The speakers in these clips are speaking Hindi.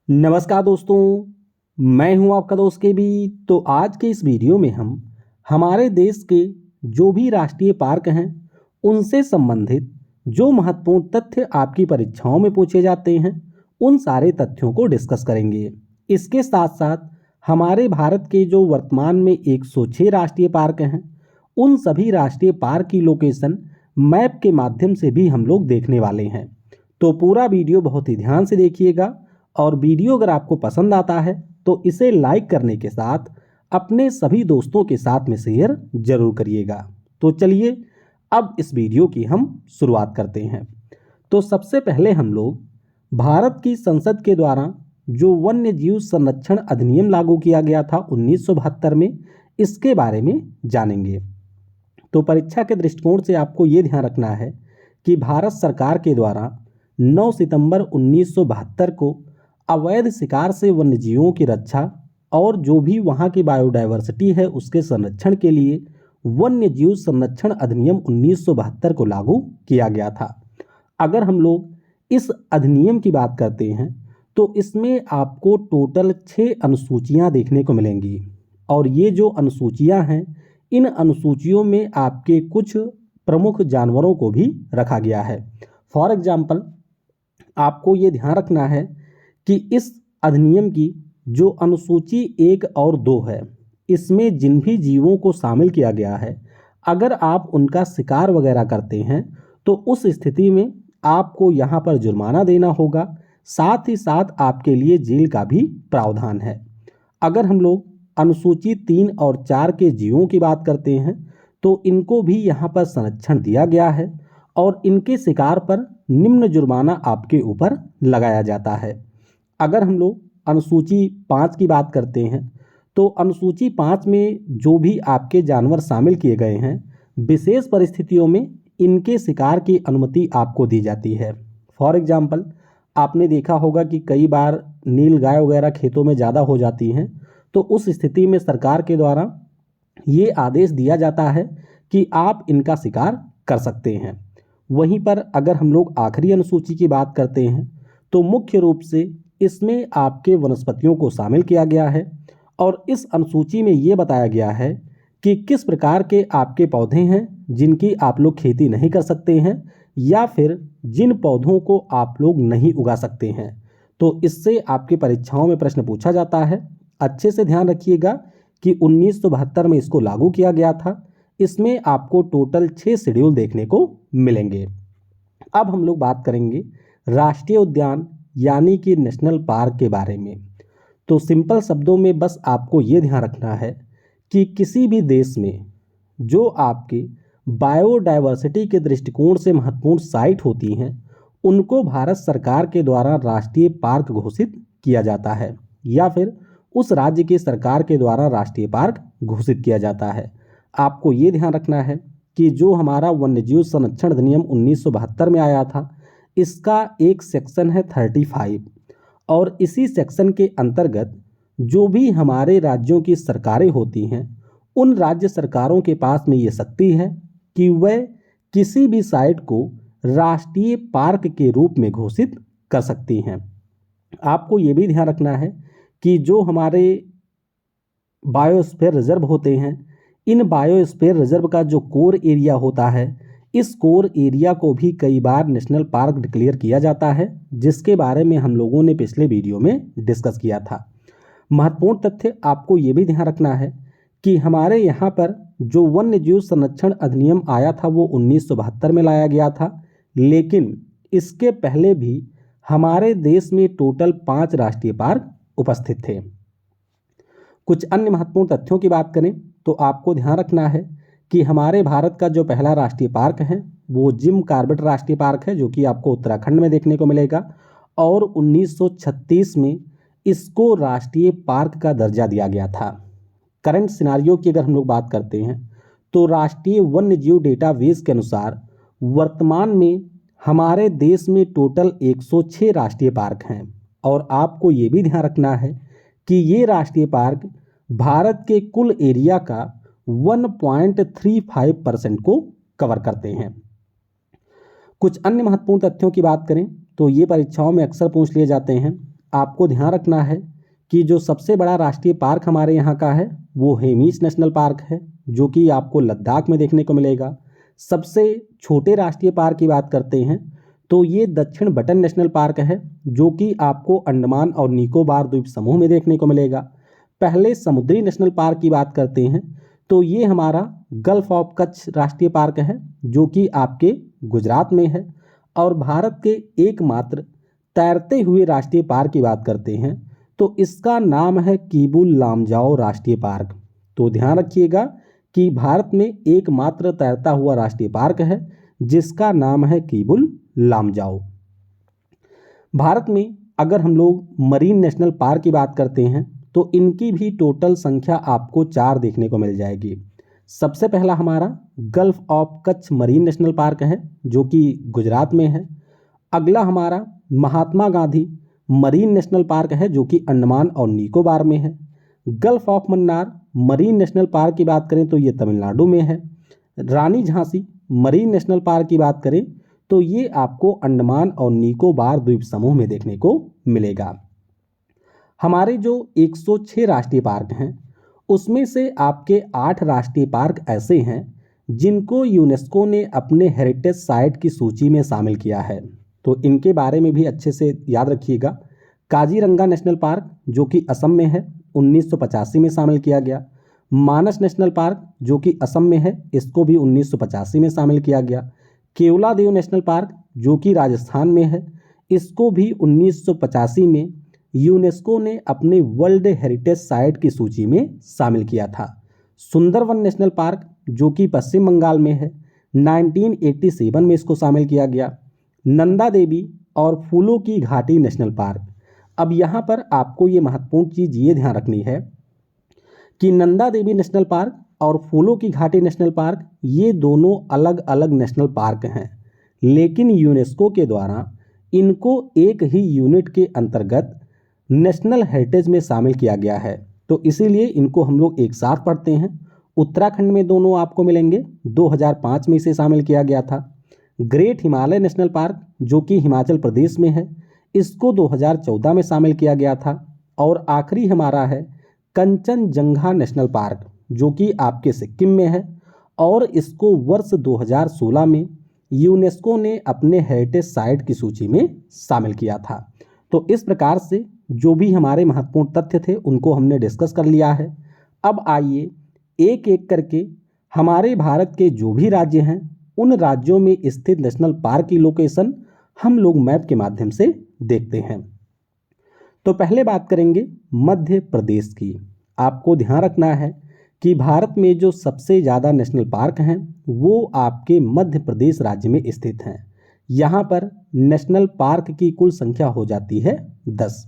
नमस्कार दोस्तों, मैं हूं आपका दोस्त के बी। तो आज के इस वीडियो में हम हमारे देश के जो भी राष्ट्रीय पार्क हैं उनसे संबंधित जो महत्वपूर्ण तथ्य आपकी परीक्षाओं में पूछे जाते हैं उन सारे तथ्यों को डिस्कस करेंगे। इसके साथ साथ हमारे भारत के जो वर्तमान में 106 राष्ट्रीय पार्क हैं उन सभी राष्ट्रीय पार्क की लोकेशन मैप के माध्यम से भी हम लोग देखने वाले हैं। तो पूरा वीडियो बहुत ही ध्यान से देखिएगा और वीडियो अगर आपको पसंद आता है तो इसे लाइक करने के साथ अपने सभी दोस्तों के साथ में शेयर जरूर करिएगा। तो चलिए अब इस वीडियो की हम शुरुआत करते हैं। तो सबसे पहले हम लोग भारत की संसद के द्वारा जो वन्य जीव संरक्षण अधिनियम लागू किया गया था 1972 में, इसके बारे में जानेंगे। तो परीक्षा के दृष्टिकोण से आपको ये ध्यान रखना है कि भारत सरकार के द्वारा 9 सितंबर 1972 को अवैध शिकार से वन्यजीवों की रक्षा और जो भी वहाँ की बायोडायवर्सिटी है उसके संरक्षण के लिए वन्य जीव संरक्षण अधिनियम 1972 को लागू किया गया था। अगर हम लोग इस अधिनियम की बात करते हैं तो इसमें आपको टोटल 6 अनुसूचियाँ देखने को मिलेंगी और ये जो अनुसूचियाँ हैं इन अनुसूचियों में आपके कुछ प्रमुख जानवरों को भी रखा गया है। फॉर एग्जाम्पल आपको ये ध्यान रखना है कि इस अधिनियम की जो अनुसूची 1 और 2 है इसमें जिन भी जीवों को शामिल किया गया है अगर आप उनका शिकार वगैरह करते हैं तो उस स्थिति में आपको यहाँ पर जुर्माना देना होगा, साथ ही साथ आपके लिए जेल का भी प्रावधान है। अगर हम लोग अनुसूची 3 और 4 के जीवों की बात करते हैं तो इनको भी यहाँ पर संरक्षण दिया गया है और इनके शिकार पर निम्न जुर्माना आपके ऊपर लगाया जाता है। अगर हम लोग अनुसूची 5 की बात करते हैं तो अनुसूची 5 में जो भी आपके जानवर शामिल किए गए हैं विशेष परिस्थितियों में इनके शिकार की अनुमति आपको दी जाती है। फॉर एग्जाम्पल आपने देखा होगा कि कई बार नील गाय वगैरह खेतों में ज़्यादा हो जाती हैं तो उस स्थिति में सरकार के द्वारा ये आदेश दिया जाता है कि आप इनका शिकार कर सकते हैं। वहीं पर अगर हम लोग आखिरी अनुसूची की बात करते हैं तो मुख्य रूप से इसमें आपके वनस्पतियों को शामिल किया गया है और इस अनुसूची में ये बताया गया है कि किस प्रकार के आपके पौधे हैं जिनकी आप लोग खेती नहीं कर सकते हैं या फिर जिन पौधों को आप लोग नहीं उगा सकते हैं। तो इससे आपके परीक्षाओं में प्रश्न पूछा जाता है। अच्छे से ध्यान रखिएगा कि 1972 में इसको लागू किया गया था। इसमें आपको टोटल 6 शेड्यूल देखने को मिलेंगे। अब हम लोग बात करेंगे राष्ट्रीय उद्यान यानी कि नेशनल पार्क के बारे में। तो सिंपल शब्दों में बस आपको ये ध्यान रखना है कि किसी भी देश में जो आपके बायोडायवर्सिटी के दृष्टिकोण से महत्वपूर्ण साइट होती हैं उनको भारत सरकार के द्वारा राष्ट्रीय पार्क घोषित किया जाता है या फिर उस राज्य की सरकार के द्वारा राष्ट्रीय पार्क घोषित किया जाता है। आपको ये ध्यान रखना है कि जो हमारा वन्यजीव संरक्षण अधिनियम 1972 में आया था इसका एक सेक्शन है 35 और इसी सेक्शन के अंतर्गत जो भी हमारे राज्यों की सरकारें होती हैं उन राज्य सरकारों के पास में ये शक्ति है कि वह किसी भी साइट को राष्ट्रीय पार्क के रूप में घोषित कर सकती हैं। आपको ये भी ध्यान रखना है कि जो हमारे बायोस्फीयर रिजर्व होते हैं इन बायोस्फीयर रिजर्व का जो कोर एरिया होता है इस कोर एरिया को भी कई बार नेशनल पार्क डिक्लेयर किया जाता है, जिसके बारे में हम लोगों ने पिछले वीडियो में डिस्कस किया था। महत्वपूर्ण तथ्य आपको ये भी ध्यान रखना है कि हमारे यहाँ पर जो वन्य जीव संरक्षण अधिनियम आया था वो 1972 में लाया गया था, लेकिन इसके पहले भी हमारे देश में टोटल 5 राष्ट्रीय पार्क उपस्थित थे। कुछ अन्य महत्वपूर्ण तथ्यों की बात करें तो आपको ध्यान रखना है कि हमारे भारत का जो पहला राष्ट्रीय पार्क है वो जिम कॉर्बेट राष्ट्रीय पार्क है जो कि आपको उत्तराखंड में देखने को मिलेगा और 1936 में इसको राष्ट्रीय पार्क का दर्जा दिया गया था। करंट सिनारियो की अगर हम लोग बात करते हैं तो राष्ट्रीय वन्य जीव डेटाबेस के अनुसार वर्तमान में हमारे देश में टोटल 106 राष्ट्रीय पार्क हैं और आपको ये भी ध्यान रखना है कि ये राष्ट्रीय पार्क भारत के कुल एरिया का 1.35% को कवर करते हैं। कुछ अन्य महत्वपूर्ण तथ्यों की बात करें तो ये परीक्षाओं में अक्सर पूछ लिए जाते हैं आपको ध्यान रखना है कि जो सबसे बड़ा राष्ट्रीय पार्क हमारे यहाँ का है वो हेमिस नेशनल पार्क है, जो कि आपको लद्दाख में देखने को मिलेगा। सबसे छोटे राष्ट्रीय पार्क की बात करते हैं तो ये दक्षिण बटन नेशनल पार्क है, जो कि आपको अंडमान और निकोबार द्वीप समूह में देखने को मिलेगा। पहले समुद्री नेशनल पार्क की बात करते हैं तो ये हमारा गल्फ ऑफ कच्छ राष्ट्रीय पार्क है, जो कि आपके गुजरात में है। और भारत के एकमात्र तैरते हुए राष्ट्रीय पार्क की बात करते हैं तो इसका नाम है किबुल लामजाओ राष्ट्रीय पार्क। तो ध्यान रखिएगा कि भारत में एकमात्र तैरता हुआ राष्ट्रीय पार्क है जिसका नाम है किबुल लामजाओ। भारत में अगर हम लोग मरीन नेशनल पार्क की बात करते हैं तो इनकी भी टोटल संख्या आपको 4 देखने को मिल जाएगी। सबसे पहला हमारा gulf of Kutch marine national park है, जो कि गुजरात में है। अगला हमारा Mahatma Gandhi marine national park है, जो कि अंडमान और निकोबार में है। Gulf of Mannar marine national park की बात करें तो ये तमिलनाडु में है। रानी झांसी मरीन नेशनल पार्क की बात करें तो ये आपको अंडमान और निकोबार द्वीप समूह में देखने को मिलेगा। हमारे जो 106 राष्ट्रीय पार्क हैं उसमें से आपके 8 राष्ट्रीय पार्क ऐसे हैं जिनको यूनेस्को ने अपने हेरिटेज साइट की सूची में शामिल किया है। तो इनके बारे में भी अच्छे से याद रखिएगा। काजीरंगा नेशनल पार्क, जो कि असम में है, 1985 में शामिल किया गया। मानस नेशनल पार्क, जो कि असम में है, इसको भी 1985 में शामिल किया गया। केवलादेव नेशनल पार्क, जो कि राजस्थान में है, इसको भी 1985 में यूनेस्को ने अपने वर्ल्ड हेरिटेज साइट की सूची में शामिल किया था। सुंदरवन नेशनल पार्क, जो कि पश्चिम बंगाल में है, 1987 में इसको शामिल किया गया। नंदा देवी और फूलों की घाटी नेशनल पार्क। अब यहाँ पर आपको ये महत्वपूर्ण चीज़ ये ध्यान रखनी है कि नंदा देवी नेशनल पार्क और फूलों की घाटी नेशनल पार्क ये दोनों अलग अलग नेशनल पार्क हैं, लेकिन यूनेस्को के द्वारा इनको एक ही यूनिट के अंतर्गत नेशनल हेरिटेज में शामिल किया गया है। तो इसीलिए इनको हम लोग एक साथ पढ़ते हैं। उत्तराखंड में दोनों आपको मिलेंगे, 2005 में इसे शामिल किया गया था। ग्रेट हिमालय नेशनल पार्क, जो कि हिमाचल प्रदेश में है, इसको 2014 में शामिल किया गया था। और आखिरी हमारा है कंचनजंगा नेशनल पार्क, जो कि आपके सिक्किम में है, और इसको वर्ष 2016 में यूनेस्को ने अपने हेरिटेज साइट की सूची में शामिल किया था। तो इस प्रकार से जो भी हमारे महत्वपूर्ण तथ्य थे उनको हमने डिस्कस कर लिया है। अब आइए एक एक करके हमारे भारत के जो भी राज्य हैं उन राज्यों में स्थित नेशनल पार्क की लोकेशन हम लोग मैप के माध्यम से देखते हैं। तो पहले बात करेंगे मध्य प्रदेश की। आपको ध्यान रखना है कि भारत में जो सबसे ज़्यादा नेशनल पार्क हैं वो आपके मध्य प्रदेश राज्य में स्थित हैं। यहाँ पर नेशनल पार्क की कुल संख्या हो जाती है 10।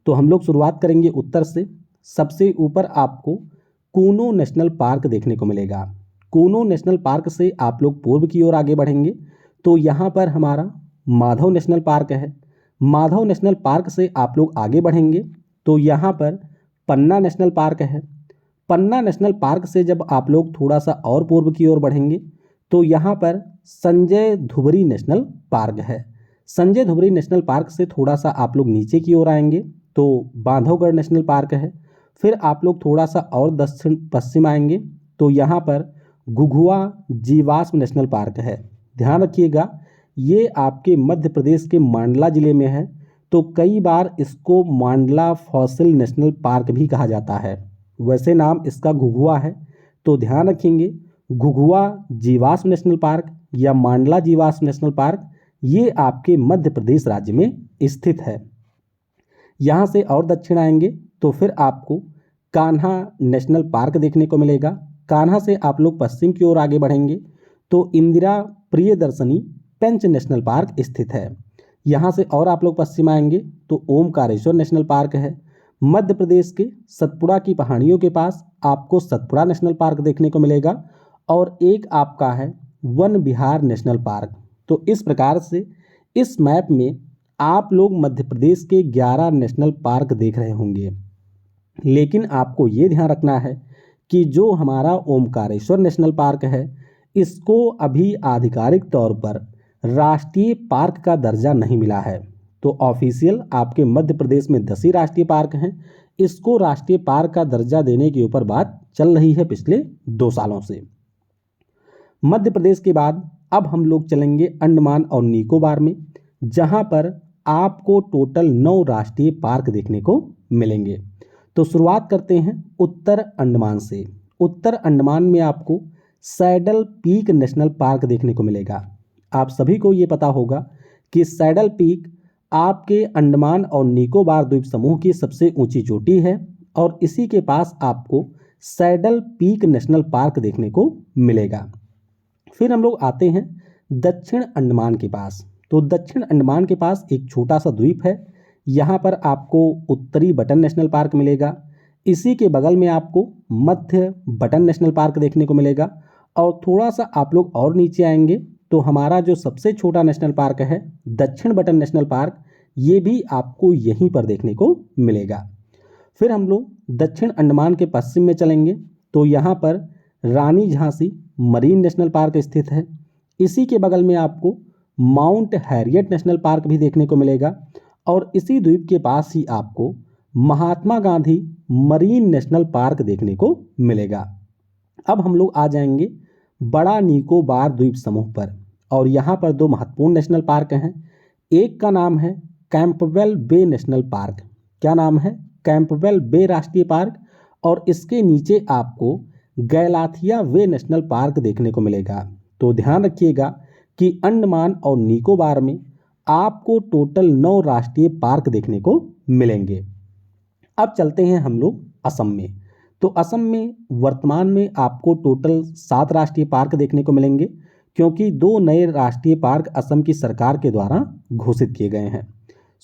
तो हम लोग शुरुआत करेंगे उत्तर से। सबसे ऊपर आपको कूनो नेशनल पार्क देखने को मिलेगा। कूनो नेशनल पार्क से आप लोग पूर्व की ओर आगे बढ़ेंगे तो यहाँ पर हमारा माधव नेशनल पार्क है। माधव नेशनल पार्क से आप लोग आगे बढ़ेंगे तो यहाँ पर पन्ना नेशनल पार्क है। पन्ना नेशनल पार्क से जब आप लोग थोड़ा सा और पूर्व की ओर बढ़ेंगे तो यहाँ पर संजय धुबरी नेशनल पार्क है। संजय धुबरी नेशनल पार्क से थोड़ा सा आप लोग नीचे की ओर आएंगे तो बांधवगढ़ नेशनल पार्क है। फिर आप लोग थोड़ा सा और दक्षिण पश्चिम आएंगे तो यहाँ पर घुघुआ जीवाश्म नेशनल पार्क है। ध्यान रखिएगा ये आपके मध्य प्रदेश के मांडला जिले में है, तो कई बार इसको मांडला फॉसिल नेशनल पार्क भी कहा जाता है। वैसे नाम इसका घुघुआ है, तो ध्यान रखेंगे घुघुआ जीवाश्म नेशनल पार्क या मांडला जीवाश्म नेशनल पार्क ये आपके मध्य प्रदेश राज्य में स्थित है। यहाँ से और दक्षिण आएंगे तो फिर आपको कान्हा नेशनल पार्क देखने को मिलेगा। कान्हा से आप लोग पश्चिम की ओर आगे बढ़ेंगे तो इंदिरा प्रियदर्शनी पेंच नेशनल पार्क स्थित है। यहाँ से और आप लोग पश्चिम आएंगे तो ओमकारेश्वर नेशनल पार्क है। मध्य प्रदेश के सतपुड़ा की पहाड़ियों के पास आपको सतपुड़ा नेशनल पार्क देखने को मिलेगा और एक आपका है वन विहार नेशनल पार्क। तो इस प्रकार से इस मैप में आप लोग मध्य प्रदेश के 11 नेशनल पार्क देख रहे होंगे। लेकिन आपको ये ध्यान रखना है कि जो हमारा ओमकारेश्वर नेशनल पार्क है इसको अभी आधिकारिक तौर पर राष्ट्रीय पार्क का दर्जा नहीं मिला है। तो ऑफिशियल आपके मध्य प्रदेश में 10 ही राष्ट्रीय पार्क हैं। इसको राष्ट्रीय पार्क का दर्जा देने के ऊपर बात चल रही है पिछले 2 सालों से। मध्य प्रदेश के बाद अब हम लोग चलेंगे अंडमान और निकोबार में, जहां पर आपको टोटल 9 राष्ट्रीय पार्क देखने को मिलेंगे। तो शुरुआत करते हैं उत्तर अंडमान से। उत्तर अंडमान में आपको सैडल पीक नेशनल पार्क देखने को मिलेगा। आप सभी को ये पता होगा कि सैडल पीक आपके अंडमान और निकोबार द्वीप समूह की सबसे ऊंची चोटी है और इसी के पास आपको सैडल पीक नेशनल पार्क देखने को मिलेगा। फिर हम लोग आते हैं दक्षिण अंडमान के पास। तो दक्षिण अंडमान के पास एक छोटा सा द्वीप है, यहाँ पर आपको उत्तरी बटन नेशनल पार्क मिलेगा। इसी के बगल में आपको मध्य बटन नेशनल पार्क देखने को मिलेगा और थोड़ा सा आप लोग और नीचे आएंगे तो हमारा जो सबसे छोटा नेशनल पार्क है दक्षिण बटन नेशनल पार्क, ये भी आपको यहीं पर देखने को मिलेगा। फिर हम लोग दक्षिण अंडमान के पश्चिम में चलेंगे तो यहाँ पर रानी झांसी मरीन नेशनल पार्क स्थित है। इसी के बगल में आपको माउंट हैरियट नेशनल पार्क भी देखने को मिलेगा और इसी द्वीप के पास ही आपको Mahatma Gandhi marine national park देखने को मिलेगा। अब हम लोग आ जाएंगे बड़ा निकोबार द्वीप समूह पर और यहाँ पर 2 महत्वपूर्ण नेशनल पार्क हैं। एक का नाम है कैंपबेल बे नेशनल पार्क। क्या नाम है? कैंपबेल बे राष्ट्रीय पार्क। और इसके नीचे आपको गैलाथिया वे नेशनल पार्क देखने को मिलेगा। तो ध्यान रखिएगा कि अंडमान और निकोबार में आपको टोटल 9 राष्ट्रीय पार्क देखने को मिलेंगे। अब चलते हैं हम लोग असम में। तो असम में वर्तमान में आपको टोटल 7 राष्ट्रीय पार्क देखने को मिलेंगे, क्योंकि 2 नए राष्ट्रीय पार्क असम की सरकार के द्वारा घोषित किए गए हैं।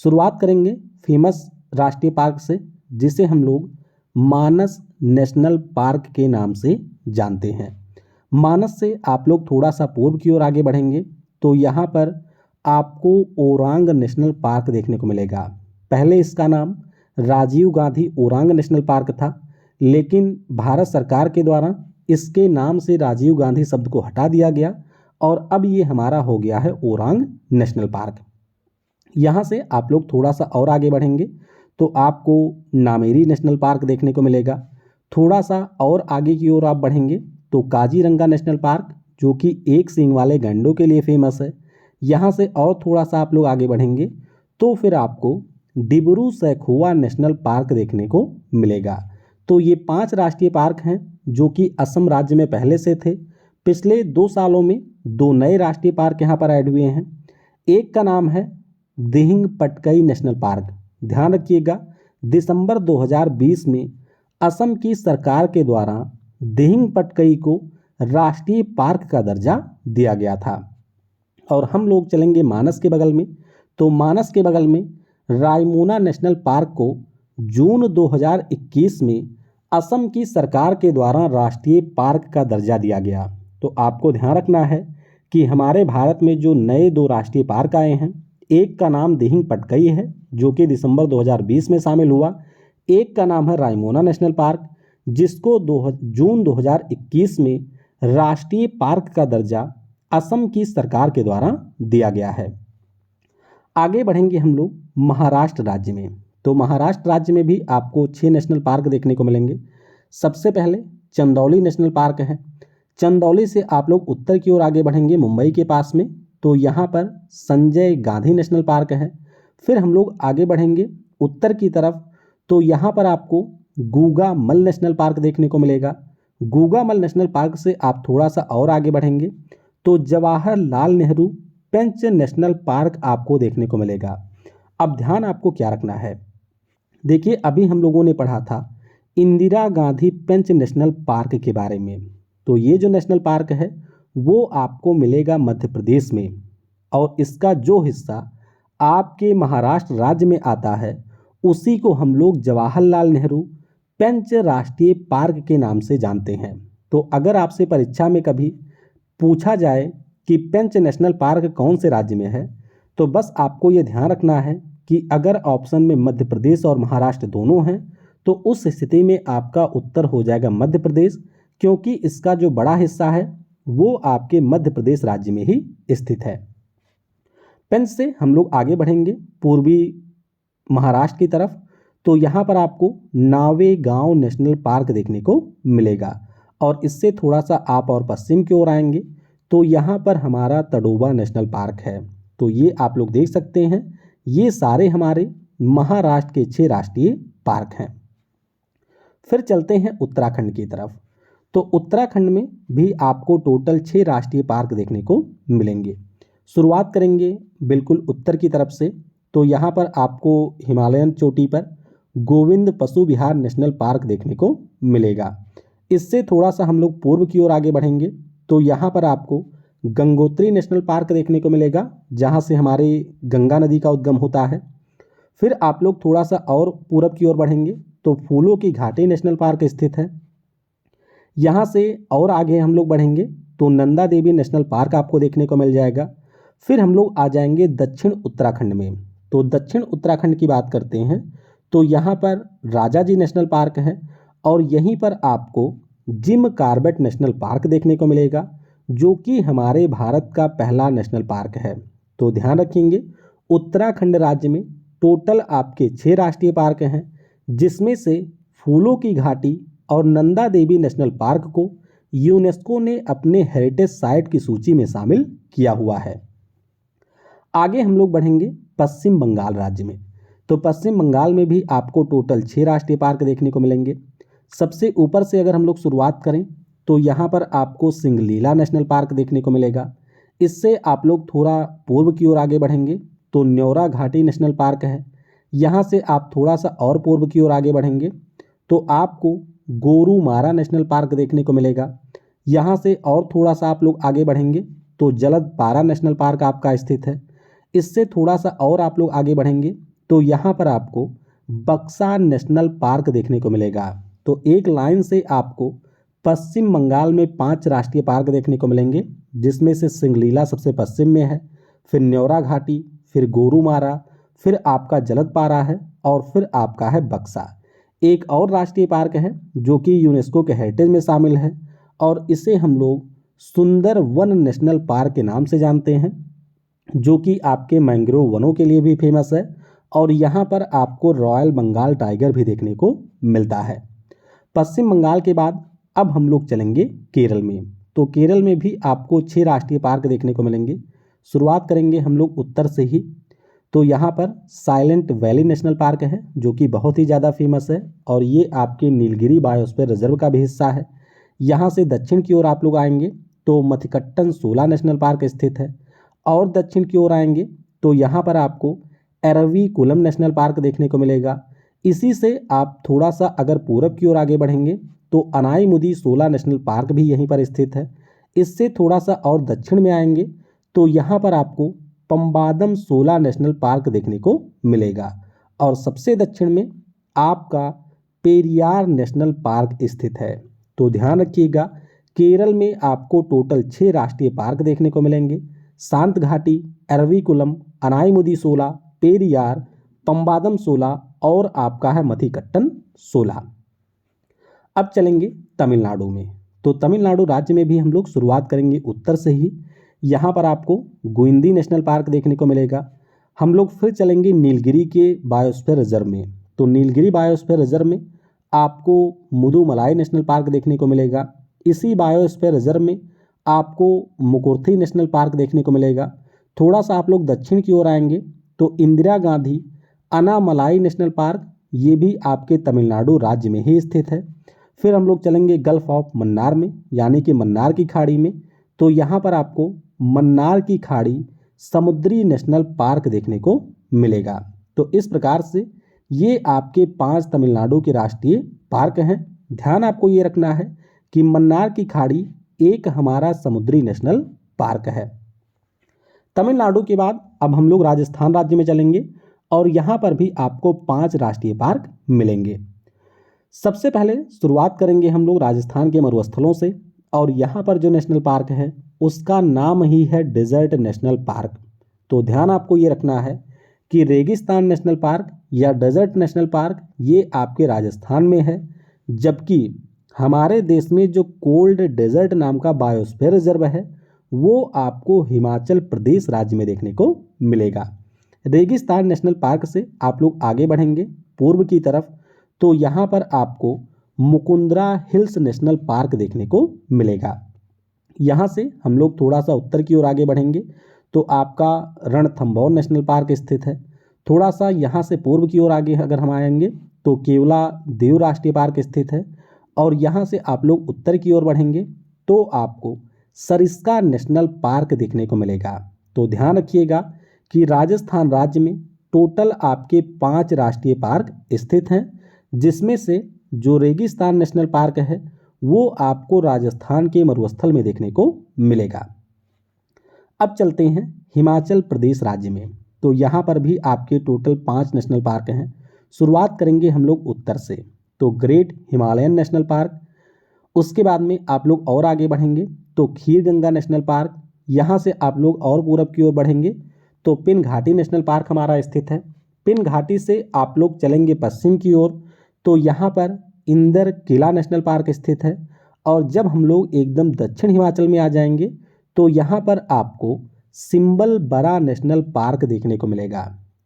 शुरुआत करेंगे फेमस राष्ट्रीय पार्क से, जिसे हम लोग मानस नेशनल पार्क के नाम से जानते हैं। मानस से आप लोग थोड़ा सा पूर्व की ओर आगे बढ़ेंगे तो यहाँ पर आपको ओरांग नेशनल पार्क देखने को मिलेगा। पहले इसका नाम राजीव गांधी ओरांग नेशनल पार्क था, लेकिन भारत सरकार के द्वारा इसके नाम से राजीव गांधी शब्द को हटा दिया गया और अब ये हमारा हो गया है ओरांग नेशनल पार्क। यहाँ से आप लोग थोड़ा सा और आगे बढ़ेंगे तो आपको नामेरी नेशनल पार्क देखने को मिलेगा। थोड़ा सा और आगे की ओर आप बढ़ेंगे तो काजीरंगा नेशनल पार्क, जो कि एक सींग वाले गैंडों के लिए फेमस है। यहाँ से और थोड़ा सा आप लोग आगे बढ़ेंगे तो फिर आपको डिब्रू सैखोवा नेशनल पार्क देखने को मिलेगा। तो ये 5 राष्ट्रीय पार्क हैं जो कि असम राज्य में पहले से थे। पिछले 2 सालों में 2 नए राष्ट्रीय पार्क यहाँ पर ऐड हुए हैं। एक का नाम है दिहिंग पटकई नेशनल पार्क। ध्यान रखिएगा, दिसंबर 2020 में असम की सरकार के द्वारा दिहिंग पटकई को राष्ट्रीय पार्क का दर्जा दिया गया था। और हम लोग चलेंगे मानस के बगल में। तो मानस के बगल में रायमोना नेशनल पार्क को जून 2021 में असम की सरकार के द्वारा राष्ट्रीय पार्क का दर्जा दिया गया। तो आपको ध्यान रखना है कि हमारे भारत में जो नए 2 राष्ट्रीय पार्क आए हैं, एक का नाम दिहिंग पटकई है जो कि दिसंबर 2020 में शामिल हुआ। एक का नाम है रायमोना नेशनल पार्क, जिसको जून 2021 में राष्ट्रीय पार्क का दर्जा असम की सरकार के द्वारा दिया गया है। आगे बढ़ेंगे हम लोग महाराष्ट्र राज्य में। तो महाराष्ट्र राज्य में भी आपको 6 नेशनल पार्क देखने को मिलेंगे। सबसे पहले चंदौली नेशनल पार्क है। चंदौली से आप लोग उत्तर की ओर आगे बढ़ेंगे मुंबई के पास में, तो यहाँ पर संजय गांधी नेशनल पार्क है। फिर हम लोग आगे बढ़ेंगे उत्तर की तरफ तो यहाँ पर आपको गूगा मल नेशनल पार्क देखने को मिलेगा। गूगा मल नेशनल पार्क से आप थोड़ा सा और आगे बढ़ेंगे तो जवाहरलाल नेहरू पेंच नेशनल पार्क आपको देखने को मिलेगा। अब ध्यान आपको क्या रखना है, देखिए अभी हम लोगों ने पढ़ा था इंदिरा गांधी पेंच नेशनल पार्क के बारे में। तो ये जो नेशनल पार्क है वो आपको मिलेगा मध्य प्रदेश में, और इसका जो हिस्सा आपके महाराष्ट्र राज्य में आता है उसी को हम लोग जवाहरलाल नेहरू पेंच राष्ट्रीय पार्क के नाम से जानते हैं। तो अगर आपसे परीक्षा में कभी पूछा जाए कि पेंच नेशनल पार्क कौन से राज्य में है, तो बस आपको ये ध्यान रखना है कि अगर ऑप्शन में मध्य प्रदेश और महाराष्ट्र दोनों हैं तो उस स्थिति में आपका उत्तर हो जाएगा मध्य प्रदेश, क्योंकि इसका जो बड़ा हिस्सा है वो आपके मध्य प्रदेश राज्य में ही स्थित है। पेंच से हम लोग आगे बढ़ेंगे पूर्वी महाराष्ट्र की तरफ, तो यहाँ पर आपको नावेगांव नेशनल पार्क देखने को मिलेगा। और इससे थोड़ा सा आप और पश्चिम की ओर आएंगे तो यहाँ पर हमारा तडोबा नेशनल पार्क है। तो ये आप लोग देख सकते हैं, ये सारे हमारे महाराष्ट्र के 6 राष्ट्रीय पार्क हैं। फिर चलते हैं उत्तराखंड की तरफ। तो उत्तराखंड में भी आपको टोटल 6 राष्ट्रीय पार्क देखने को मिलेंगे। शुरुआत करेंगे बिल्कुल उत्तर की तरफ से, तो यहाँ पर आपको हिमालयन चोटी पर गोविंद पशु विहार नेशनल पार्क देखने को मिलेगा। इससे थोड़ा सा हम लोग पूर्व की ओर आगे बढ़ेंगे तो यहाँ पर आपको गंगोत्री नेशनल पार्क देखने को मिलेगा, जहाँ से हमारे गंगा नदी का उद्गम होता है। फिर आप लोग थोड़ा सा और पूरब की ओर बढ़ेंगे तो फूलों की घाटी नेशनल पार्क स्थित है। यहाँ से और आगे हम लोग बढ़ेंगे तो नंदा देवी नेशनल पार्क आपको देखने को मिल जाएगा। फिर हम लोग आ जाएंगे दक्षिण उत्तराखंड में। तो दक्षिण उत्तराखंड की बात करते हैं तो यहाँ पर राजा जी नेशनल पार्क है और यहीं पर आपको जिम कार्बेट नेशनल पार्क देखने को मिलेगा, जो कि हमारे भारत का पहला नेशनल पार्क है। तो ध्यान रखेंगे, उत्तराखंड राज्य में टोटल आपके 6 राष्ट्रीय पार्क हैं, जिसमें से फूलों की घाटी और नंदा देवी नेशनल पार्क को यूनेस्को ने अपने हेरिटेज साइट की सूची में शामिल किया हुआ है। आगे हम लोग बढ़ेंगे पश्चिम बंगाल राज्य में। तो पश्चिम बंगाल में भी आपको टोटल 6 राष्ट्रीय पार्क देखने को मिलेंगे। सबसे ऊपर से अगर हम लोग शुरुआत करें तो यहाँ पर आपको सिंगलीला नेशनल पार्क देखने को मिलेगा। इससे आप लोग थोड़ा पूर्व की ओर आगे बढ़ेंगे तो न्योरा घाटी नेशनल पार्क है। यहाँ से आप थोड़ा सा और पूर्व की ओर आगे बढ़ेंगे तो आपको गोरुमारा नेशनल पार्क देखने को मिलेगा। यहाँ से और थोड़ा सा आप लोग आगे बढ़ेंगे तो जलदपारा नेशनल पार्क आपका स्थित है। इससे थोड़ा सा और आप लोग आगे बढ़ेंगे तो यहाँ पर आपको बक्सा नेशनल पार्क देखने को मिलेगा। तो एक लाइन से आपको पश्चिम बंगाल में 5 राष्ट्रीय पार्क देखने को मिलेंगे, जिसमें से सिंगलीला सबसे पश्चिम में है, फिर न्योरा घाटी, फिर गोरुमारा, फिर आपका जलदपारा है और फिर आपका है बक्सा। एक और राष्ट्रीय पार्क है जो कि यूनेस्को के हेरिटेज में शामिल है और इसे हम लोग सुंदर वन नेशनल पार्क के नाम से जानते हैं, जो कि आपके मैंग्रोव वनों के लिए भी फेमस है। और यहाँ पर आपको रॉयल बंगाल टाइगर भी देखने को मिलता है। पश्चिम बंगाल के बाद अब हम लोग चलेंगे केरल में। तो केरल में भी आपको 6 राष्ट्रीय पार्क देखने को मिलेंगे। शुरुआत करेंगे हम लोग उत्तर से ही। तो यहाँ पर साइलेंट वैली नेशनल पार्क है, जो कि बहुत ही ज़्यादा फेमस है और ये आपके नीलगिरी बायोस्फीयर रिजर्व का भी हिस्सा है। यहाँ से दक्षिण की ओर आप लोग आएंगे तो मथिकट्टन सोला नेशनल पार्क स्थित है और दक्षिण की ओर आएंगे तो यहाँ पर आपको एरवीकुलम नेशनल पार्क देखने को मिलेगा। इसी से आप थोड़ा सा अगर पूरब की ओर आगे बढ़ेंगे तो अनाईमुदी सोला नेशनल पार्क भी यहीं पर स्थित है। इससे थोड़ा सा और दक्षिण में आएंगे तो यहाँ पर आपको पम्बादम सोला नेशनल पार्क देखने को मिलेगा और सबसे दक्षिण में आपका पेरियार नेशनल पार्क स्थित है। तो ध्यान रखिएगा, केरल में आपको टोटल 6 राष्ट्रीय पार्क देखने को मिलेंगे: शांत घाटी, एरवीकुलम, अनाईमुदी सोला, पेरियार, पम्बादम सोला और आपका है मथिकट्टन सोला। अब चलेंगे तमिलनाडु में। तो तमिलनाडु राज्य में भी हम लोग शुरुआत करेंगे उत्तर से ही। यहाँ पर आपको गुइंदी नेशनल पार्क देखने को मिलेगा। हम लोग फिर चलेंगे नीलगिरी के बायोस्फीयर रिजर्व में। तो नीलगिरी बायोस्फीयर रिजर्व में आपको मुदुमलाई नेशनल पार्क देखने को मिलेगा। इसी बायोस्फीयर रिजर्व में आपको मुकुर्थी नेशनल पार्क देखने को मिलेगा। थोड़ा सा आप लोग दक्षिण की ओर आएंगे तो इंदिरा गांधी अनामलाई नेशनल पार्क, ये भी आपके तमिलनाडु राज्य में ही स्थित है। फिर हम लोग चलेंगे गल्फ ऑफ मन्नार में, यानी कि मन्नार की खाड़ी में। तो यहाँ पर आपको मन्नार की खाड़ी समुद्री नेशनल पार्क देखने को मिलेगा। तो इस प्रकार से ये आपके 5 तमिलनाडु के राष्ट्रीय पार्क हैं। ध्यान आपको ये रखना है कि मन्नार की खाड़ी एक हमारा समुद्री नेशनल पार्क है। तमिलनाडु के बाद अब हम लोग राजस्थान राज्य में चलेंगे और यहाँ पर भी आपको 5 राष्ट्रीय पार्क मिलेंगे। सबसे पहले शुरुआत करेंगे हम लोग राजस्थान के मरुस्थलों से और यहाँ पर जो नेशनल पार्क है उसका नाम ही है डेजर्ट नेशनल पार्क। तो ध्यान आपको ये रखना है कि रेगिस्तान नेशनल पार्क या डेजर्ट नेशनल पार्क ये आपके राजस्थान में है, जबकि हमारे देश में जो कोल्ड डेजर्ट नाम का बायोस्फीयर रिजर्व है वो आपको हिमाचल प्रदेश राज्य में देखने को मिलेगा। रेगिस्तान नेशनल पार्क से आप लोग आगे बढ़ेंगे पूर्व की तरफ तो यहाँ पर आपको मुकुंदरा हिल्स नेशनल पार्क देखने को मिलेगा। यहाँ से हम लोग थोड़ा सा उत्तर की ओर आगे बढ़ेंगे तो आपका रणथंभौर नेशनल पार्क स्थित है। थोड़ा सा यहाँ से पूर्व की ओर आगे अगर हम आएंगे तो केवला देव राष्ट्रीय पार्क स्थित है। और यहाँ से आप लोग उत्तर की ओर बढ़ेंगे तो आपको सरिस्का नेशनल पार्क देखने को मिलेगा। तो ध्यान रखिएगा कि राजस्थान राज्य में टोटल आपके 5 राष्ट्रीय पार्क स्थित हैं, जिसमें से जो रेगिस्तान नेशनल पार्क है वो आपको राजस्थान के मरुस्थल में देखने को मिलेगा। अब चलते हैं हिमाचल प्रदेश राज्य में। तो यहाँ पर भी आपके टोटल 5 नेशनल पार्क हैं। शुरुआत करेंगे हम लोग उत्तर से तो ग्रेट हिमालयन नेशनल पार्क, उसके बाद में आप लोग और आगे बढ़ेंगे तो खीर गंगा नेशनल पार्क। यहाँ से आप लोग और पूरब की ओर बढ़ेंगे तो पिन घाटी नेशनल पार्क हमारा स्थित है। पिन घाटी से आप लोग चलेंगे पश्चिम की ओर तो यहाँ पर इंदर किला नेशनल पार्क स्थित है। और जब हम लोग एकदम दक्षिण हिमाचल में आ जाएंगे तो यहाँ पर आपको सिंबल बरा नेशनल पार्क देखने को मिलेगा।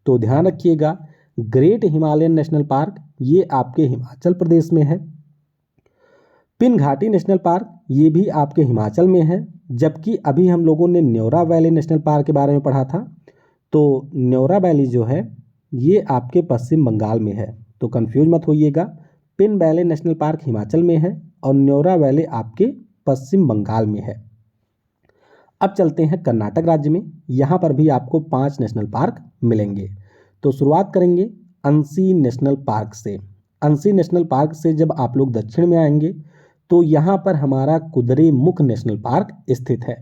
तो ध्यान रखिएगा ग्रेट हिमालयन नेशनल पार्क ये आपके हिमाचल प्रदेश में है। पिन घाटी नेशनल पार्क ये भी आपके हिमाचल में है। जबकि अभी हम लोगों ने न्योरा वैली नेशनल पार्क के बारे में पढ़ा था तो न्योरा वैली जो है ये आपके पश्चिम बंगाल में है। तो कंफ्यूज मत होइएगा, Pin valley national park Himachal में है और न्योरा वैली आपके पश्चिम बंगाल में है। अब चलते हैं कर्नाटक राज्य में। यहाँ पर भी आपको 5 नेशनल पार्क मिलेंगे। तो शुरुआत करेंगे अंसी नेशनल पार्क से। अंसी नेशनल पार्क से जब आप लोग दक्षिण में आएंगे तो यहाँ पर हमारा कुद्रेमुख नेशनल पार्क स्थित है।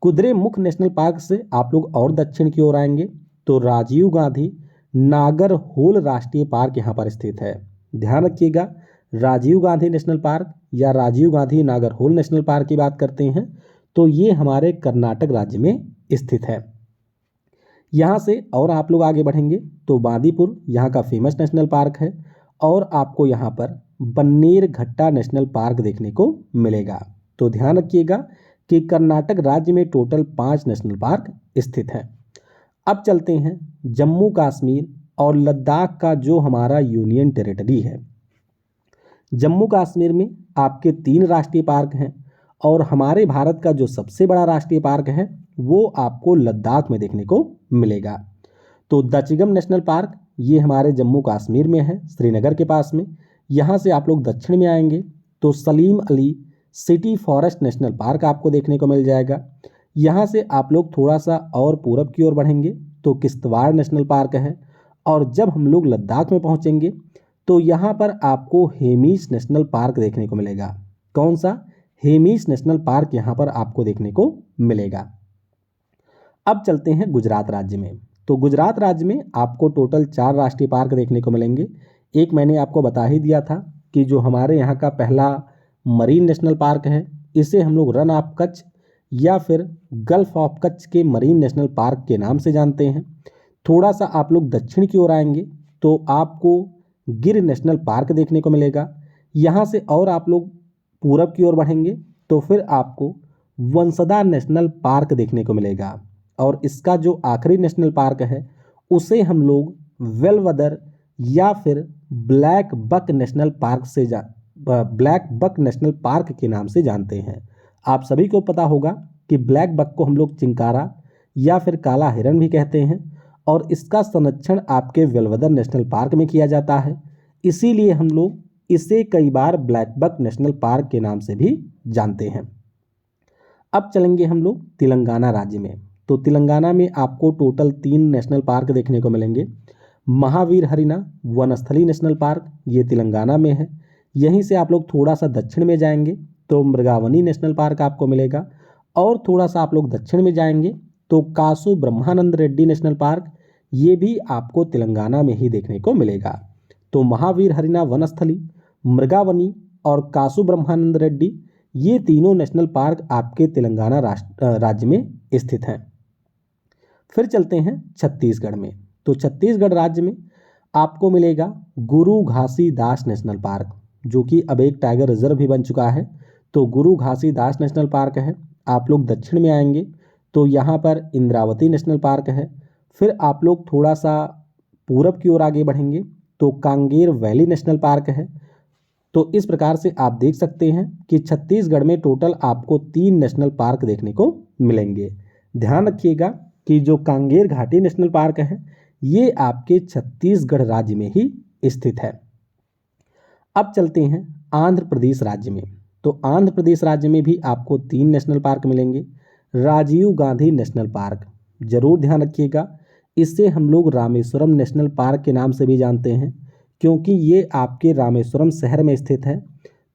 कुद्रेमुख नेशनल पार्क से आप लोग और दक्षिण की ओर आएंगे तो राजीव गांधी नागरहोल राष्ट्रीय पार्क यहाँ पर स्थित है। ध्यान रखिएगा राजीव गांधी नेशनल पार्क या राजीव गांधी नागरहोल नेशनल पार्क की बात करते हैं तो ये हमारे कर्नाटक राज्य में स्थित है। यहाँ से और आप लोग आगे बढ़ेंगे तो बांदीपुर यहाँ का फेमस नेशनल पार्क है और आपको यहाँ पर बन्नेरघट्टा नेशनल पार्क देखने को मिलेगा। तो ध्यान रखिएगा कि कर्नाटक राज्य में टोटल 5 नेशनल पार्क स्थित हैं। अब चलते हैं जम्मू कश्मीर और लद्दाख का जो हमारा यूनियन टेरिटरी है। जम्मू कश्मीर में आपके 3 राष्ट्रीय पार्क हैं और हमारे भारत का जो सबसे बड़ा राष्ट्रीय पार्क है वो आपको लद्दाख में देखने को मिलेगा। तो दचिगम नेशनल पार्क ये हमारे जम्मू कश्मीर में है, श्रीनगर के पास में। यहाँ से आप लोग दक्षिण में आएंगे तो Salim Ali city forest national park आपको देखने को मिल जाएगा। यहाँ से आप लोग थोड़ा सा और पूरब की ओर बढ़ेंगे तो किश्तवाड़ नेशनल पार्क है। और जब हम लोग लद्दाख में पहुँचेंगे तो यहाँ पर आपको हेमीश नेशनल पार्क देखने को मिलेगा। कौन सा? हेमीश नेशनल पार्क यहाँ पर आपको देखने को मिलेगा। अब चलते हैं गुजरात राज्य में। तो गुजरात राज्य में आपको टोटल 4 राष्ट्रीय पार्क देखने को मिलेंगे। एक मैंने आपको बता ही दिया था कि जो हमारे यहाँ का पहला मरीन नेशनल पार्क है इसे हम लोग रन ऑफ कच्छ या फिर गल्फ ऑफ कच्छ के मरीन नेशनल पार्क के नाम से जानते हैं। थोड़ा सा आप लोग दक्षिण की ओर आएंगे तो आपको गिर नेशनल पार्क देखने को मिलेगा। यहाँ से और आप लोग पूरब की ओर बढ़ेंगे तो फिर आपको वंसदा नेशनल पार्क देखने को मिलेगा। और इसका जो आखिरी नेशनल पार्क है उसे हम लोग वेलवदर या फिर ब्लैक बक नेशनल पार्क के नाम से जानते हैं। आप सभी को पता होगा कि ब्लैक बक को हम लोग चिंकारा या फिर काला हिरन भी कहते हैं और इसका संरक्षण आपके वेलवदर नेशनल पार्क में किया जाता है। इसीलिए हम लोग इसे कई बार ब्लैक बक नेशनल पार्क के नाम से भी जानते हैं। अब चलेंगे हम लोग तेलंगाना राज्य में। तो तेलंगाना में आपको टोटल 3 नेशनल पार्क देखने को मिलेंगे। महावीर हरिना वनस्थली नेशनल पार्क ये तेलंगाना में है। यहीं से आप लोग थोड़ा सा दक्षिण में जाएंगे तो मृगावनी नेशनल पार्क आपको मिलेगा और थोड़ा सा आप लोग दक्षिण में जाएंगे तो कासु ब्रह्मानंद रेड्डी नेशनल पार्क ये भी आपको तेलंगाना में ही देखने को मिलेगा। तो महावीर हरिना वनस्थली, मृगावनी और कासु ब्रह्मानंद रेड्डी ये तीनों नेशनल पार्क आपके तेलंगाना राज्य में स्थित हैं। फिर चलते हैं छत्तीसगढ़ में। तो छत्तीसगढ़ राज्य में आपको मिलेगा गुरु घासीदास नेशनल पार्क जो कि अब एक टाइगर रिजर्व भी बन चुका है। तो गुरु घासीदास नेशनल पार्क है। आप लोग दक्षिण में आएंगे तो यहाँ पर इंद्रावती नेशनल पार्क है, फिर आप लोग थोड़ा सा पूरब की ओर आगे बढ़ेंगे तो कांगेर वैली नेशनल पार्क है। तो इस प्रकार से आप देख सकते हैं कि छत्तीसगढ़ में टोटल आपको 3 नेशनल पार्क देखने को मिलेंगे। ध्यान रखिएगा कि जो कांगेर घाटी नेशनल पार्क है ये आपके छत्तीसगढ़ राज्य में ही स्थित है। अब चलते हैं आंध्र प्रदेश राज्य में। तो आंध्र प्रदेश राज्य में भी आपको 3 नेशनल पार्क मिलेंगे। राजीव गांधी नेशनल पार्क, जरूर ध्यान रखिएगा, इससे हम लोग रामेश्वरम नेशनल पार्क के नाम से भी जानते हैं क्योंकि ये आपके रामेश्वरम शहर में स्थित है।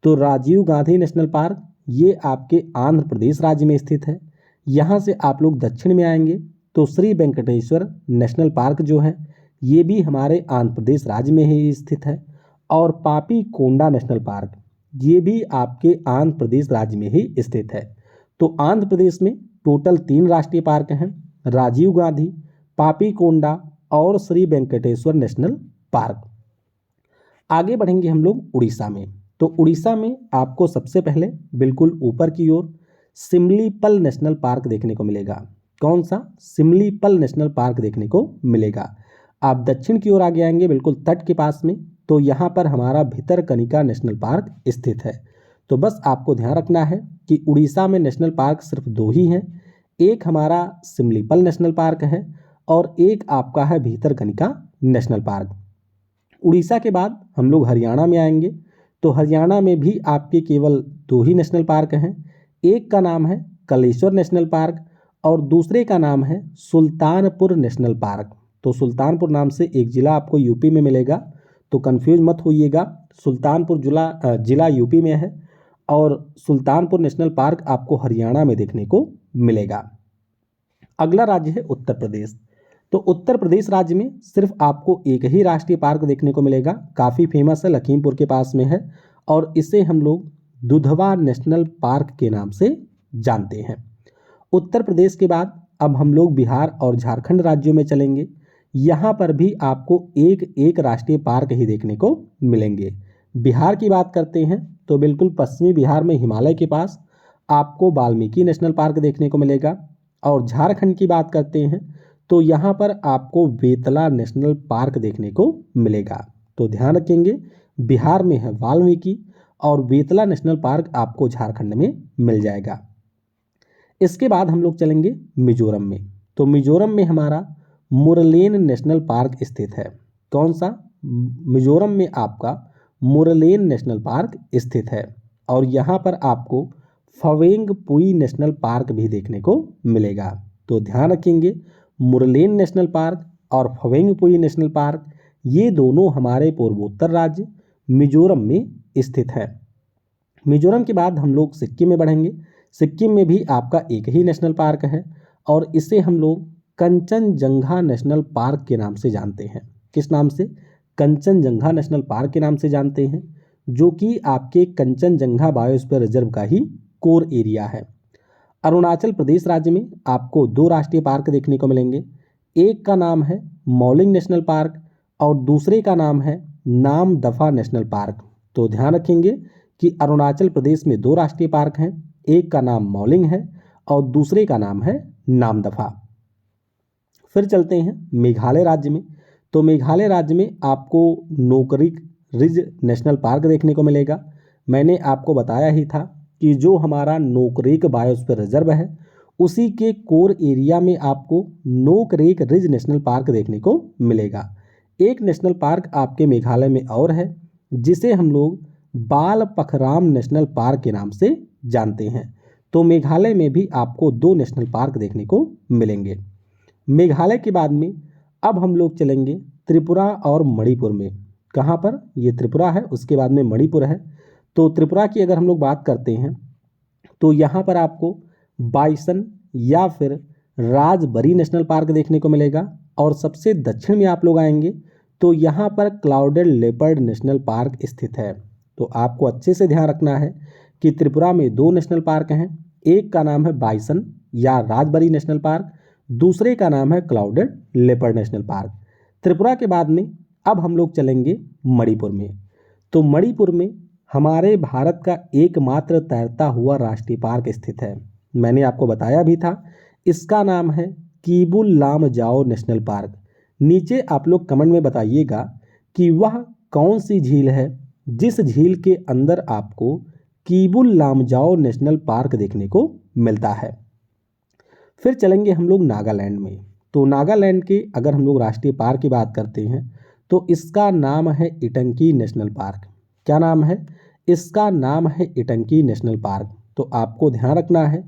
तो राजीव गांधी नेशनल पार्क ये आपके आंध्र प्रदेश राज्य में स्थित है। यहाँ से आप लोग दक्षिण में आएंगे तो श्री वेंकटेश्वर नेशनल पार्क जो है ये भी हमारे आंध्र प्रदेश राज्य में ही स्थित है। और पापी कोंडा नेशनल पार्क ये भी आपके आंध्र प्रदेश राज्य में ही स्थित है। तो आंध्र प्रदेश में टोटल 3 राष्ट्रीय पार्क हैं, राजीव गांधी, पापी कोंडा और श्री वेंकटेश्वर नेशनल पार्क। आगे बढ़ेंगे हम लोग उड़ीसा में। तो उड़ीसा में आपको सबसे पहले बिल्कुल ऊपर की ओर सिमलीपल नेशनल पार्क देखने को मिलेगा। कौन सा? सिमलीपल नेशनल पार्क देखने को मिलेगा। आप दक्षिण की ओर आगे आएंगे बिल्कुल तट के पास में तो यहाँ पर हमारा भितरकनिका नेशनल पार्क स्थित है। तो बस आपको ध्यान रखना है कि उड़ीसा में नेशनल पार्क सिर्फ 2 ही हैं, एक हमारा सिमलीपल नेशनल पार्क है और एक आपका है भितरकनिका नेशनल पार्क। उड़ीसा के बाद हम लोग हरियाणा में आएंगे तो हरियाणा में भी आपके केवल 2 ही नेशनल पार्क हैं। एक का नाम है कलेश्वर नेशनल पार्क और दूसरे का नाम है सुल्तानपुर नेशनल पार्क। तो सुल्तानपुर नाम से एक ज़िला आपको यूपी में मिलेगा, तो कंफ्यूज मत होइएगा। सुल्तानपुर जिला यूपी में है और सुल्तानपुर नेशनल पार्क आपको हरियाणा में देखने को मिलेगा। अगला राज्य है उत्तर प्रदेश। तो उत्तर प्रदेश राज्य में सिर्फ आपको एक ही राष्ट्रीय पार्क देखने को मिलेगा, काफ़ी फेमस है, लखीमपुर के पास में है और इसे हम लोग दुधवा नेशनल पार्क के नाम से जानते हैं। उत्तर प्रदेश के बाद अब हम लोग बिहार और झारखंड राज्यों में चलेंगे। यहाँ पर भी आपको एक राष्ट्रीय पार्क ही देखने को मिलेंगे। बिहार की बात करते हैं तो बिल्कुल पश्चिमी बिहार में हिमालय के पास आपको वाल्मीकि नेशनल पार्क देखने को मिलेगा और झारखंड की बात करते हैं तो यहाँ पर आपको बेतला नेशनल पार्क देखने को मिलेगा। तो ध्यान रखेंगे, बिहार में है वाल्मीकि और बेतला नेशनल पार्क आपको झारखंड में मिल जाएगा। इसके बाद हम लोग चलेंगे मिजोरम में। तो मिजोरम में हमारा मुरलेन नेशनल पार्क स्थित है। कौन सा? मिजोरम में आपका मुरलेन नेशनल पार्क स्थित है और यहाँ पर आपको फवेंग पुई नेशनल पार्क भी देखने को मिलेगा। तो ध्यान रखेंगे, मुरलेन नेशनल पार्क और फवेंग पुई नेशनल पार्क ये दोनों हमारे पूर्वोत्तर राज्य मिजोरम में स्थित है। मिजोरम के बाद हम लोग सिक्किम में बढ़ेंगे। सिक्किम में भी आपका एक ही नेशनल पार्क है और इसे हम लोग कंचनजंगा नेशनल पार्क के नाम से जानते हैं। किस नाम से? कंचनजंगा नेशनल पार्क के नाम से जानते हैं, जो कि आपके कंचनजंगा बायोस्फीयर रिजर्व का ही कोर एरिया है। अरुणाचल प्रदेश राज्य में आपको 2 राष्ट्रीय पार्क देखने को मिलेंगे। एक का नाम है मौलिंग नेशनल पार्क और दूसरे का नाम है नामदफा नेशनल पार्क। तो ध्यान रखेंगे कि अरुणाचल प्रदेश में 2 राष्ट्रीय पार्क हैं, एक का नाम मौलिंग है और दूसरे का नाम है नामदफा। फिर चलते हैं मेघालय राज्य में। तो मेघालय राज्य में आपको नोकरिक रिज नेशनल पार्क देखने को मिलेगा। मैंने आपको बताया ही था कि जो हमारा नोकरेक बायोस्फीयर रिजर्व है उसी के कोर एरिया में आपको नोकरेक रिज नेशनल पार्क देखने को मिलेगा। एक नेशनल पार्क आपके मेघालय में और है जिसे हम लोग बाल पखराम नेशनल पार्क के नाम से जानते हैं। तो मेघालय में भी आपको 2 नेशनल पार्क देखने को मिलेंगे। मेघालय के बाद में अब हम लोग चलेंगे त्रिपुरा और मणिपुर में। कहाँ पर? ये त्रिपुरा है, उसके बाद में मणिपुर है। तो त्रिपुरा की अगर हम लोग बात करते हैं तो यहाँ पर आपको बाइसन या फिर राजबरी नेशनल पार्क देखने को मिलेगा और सबसे दक्षिण में आप लोग आएंगे तो यहाँ पर क्लाउडेड लेपर्ड नेशनल पार्क स्थित है। तो आपको अच्छे से ध्यान रखना है कि त्रिपुरा में 2 नेशनल पार्क हैं, एक का नाम है बाइसन या राजबरी नेशनल पार्क, दूसरे का नाम है clouded leopard national park. Tripura के बाद में अब हम लोग चलेंगे मणिपुर में। तो मणिपुर में हमारे भारत का एकमात्र तैरता हुआ राष्ट्रीय पार्क स्थित है। मैंने आपको बताया भी था, इसका नाम है कीबुल लामजाओ नेशनल पार्क। नीचे आप लोग कमेंट में बताइएगा कि वह कौन सी झील है जिस झील के अंदर आपको कीबुल लामजाओ नेशनल पार्क देखने को मिलता है। फिर चलेंगे हम लोग नागालैंड में। तो नागालैंड के अगर हम लोग राष्ट्रीय पार्क की बात करते हैं तो इसका नाम है इटंकी नेशनल पार्क। क्या नाम है? इसका नाम है इटंकी नेशनल पार्क। तो आपको ध्यान रखना है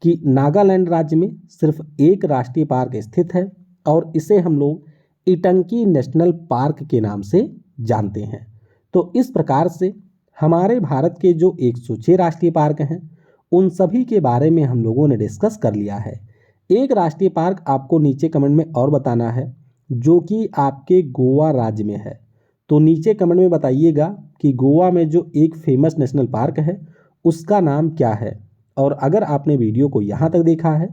कि नागालैंड राज्य में सिर्फ एक राष्ट्रीय पार्क स्थित है और इसे हम लोग इटंकी नेशनल पार्क के नाम से जानते हैं। तो इस प्रकार से हमारे भारत के जो 106 राष्ट्रीय पार्क हैं उन सभी के बारे में हम लोगों ने डिस्कस कर लिया है। एक राष्ट्रीय पार्क आपको नीचे कमेंट में और बताना है जो कि आपके गोवा राज्य में है। तो नीचे कमेंट में बताइएगा कि गोवा में जो एक फेमस नेशनल पार्क है उसका नाम क्या है। और अगर आपने वीडियो को यहाँ तक देखा है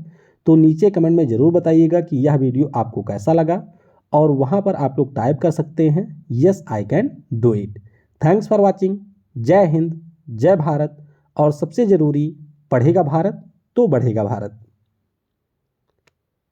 तो नीचे कमेंट में ज़रूर बताइएगा कि यह वीडियो आपको कैसा लगा, और वहाँ पर आप लोग टाइप कर सकते हैं yes I can do it. Thanks for watching. जय हिंद, जय भारत, और सबसे ज़रूरी, पढ़ेगा भारत तो बढ़ेगा भारत।